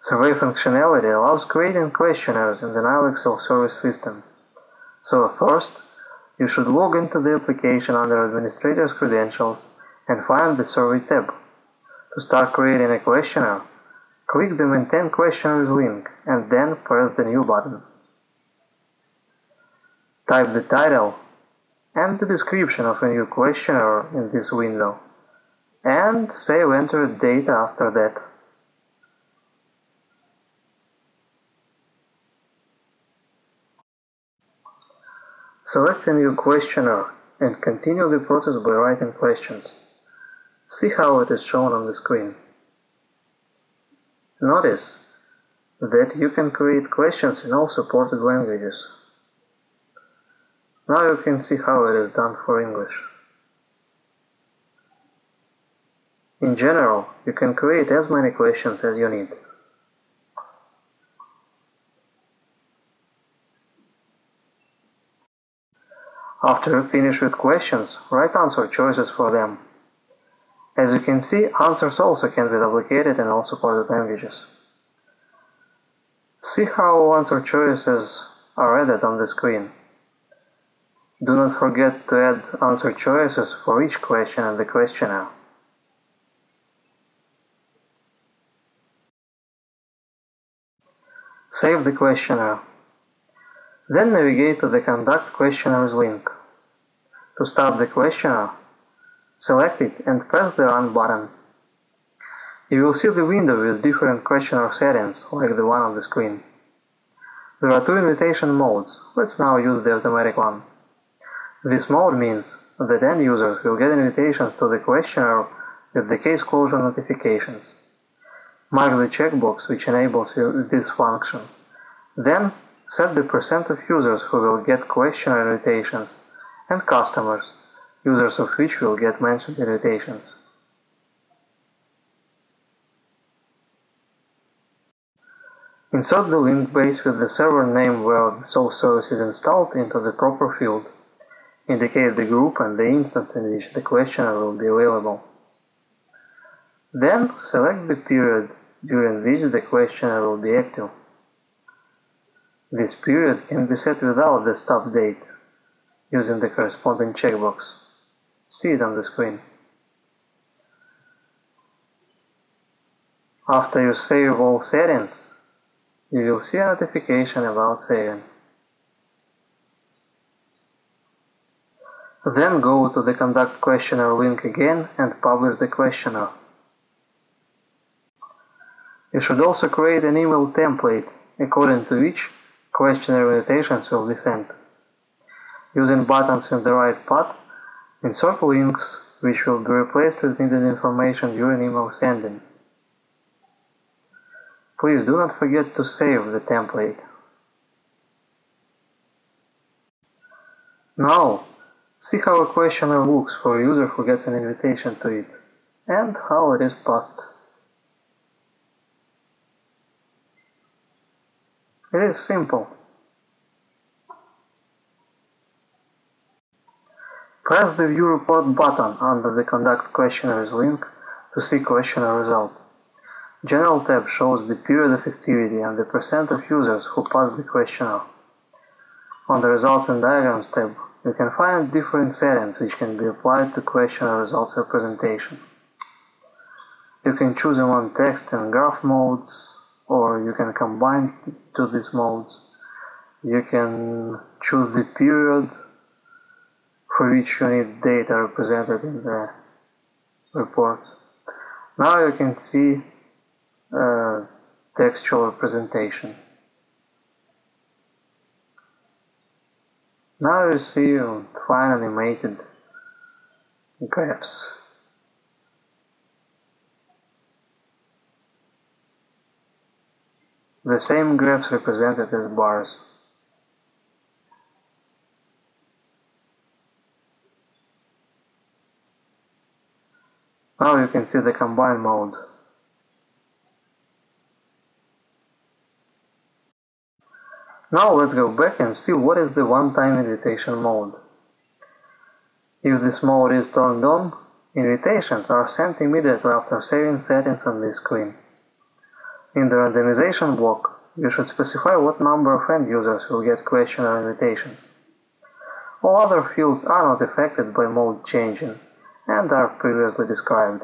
Survey functionality allows creating questionnaires in the Nile self-service system. So first, you should log into the application under Administrator's Credentials and find the Survey tab. To start creating a questionnaire, click the Maintain Questionnaires link and then press the New button. Type the title and the description of a new questionnaire in this window, and save entered data after that. Select a new questionnaire and continue the process by writing questions. See how it is shown on the screen. Notice that you can create questions in all supported languages. Now you can see how it is done for English. In general, you can create as many questions as you need. After you finish with questions, write answer choices for them. As you can see, answers also can be duplicated in all supported languages. See how answer choices are added on the screen. Do not forget to add answer choices for each question in the questionnaire. Save the questionnaire. Then navigate to the Conduct Questionnaires link. To start the questionnaire, select it and press the Run button. You will see the window with different questionnaire settings, like the one on the screen. There are two invitation modes. Let's now use the automatic one. This mode means that end users will get invitations to the questionnaire with the case closure notifications. Mark the checkbox which enables this function. Then set the % of users who will get questionnaire invitations and customers, users of which will get mentioned invitations. Insert the link base with the server name where the self-service is installed into the proper field. Indicate the group and the instance in which the questionnaire will be available. Then select the period during which the questionnaire will be active. This period can be set without the stop date, using the corresponding checkbox. See it on the screen. After you save all settings, you will see a notification about saving. Then go to the Conduct Questionnaire link again and publish the questionnaire. You should also create an email template according to which questionnaire invitations will be sent. Using buttons in the right path, insert links which will be replaced with needed information during email sending. Please do not forget to save the template. Now, see how a questionnaire looks for a user who gets an invitation to it, and how it is passed. It is simple. Press the View Report button under the Conduct Questionnaires link to see questionnaire results. General tab shows the period of activity and the % of users who passed the questionnaire. On the Results and Diagrams tab, you can find different settings which can be applied to questionnaire results representation. You can choose among text and graph modes, or you can combine to these modes. You can choose the period for which you need data represented in the report. Now you can see textual representation. Now you see fine animated graphs. The same graphs represented as bars. Now you can see the combine mode. Now let's go back and see what is the one-time invitation mode. If this mode is turned on, invitations are sent immediately after saving settings on this screen. In the randomization block, you should specify what number of end users will get questionnaire invitations. All other fields are not affected by mode changing and are previously described.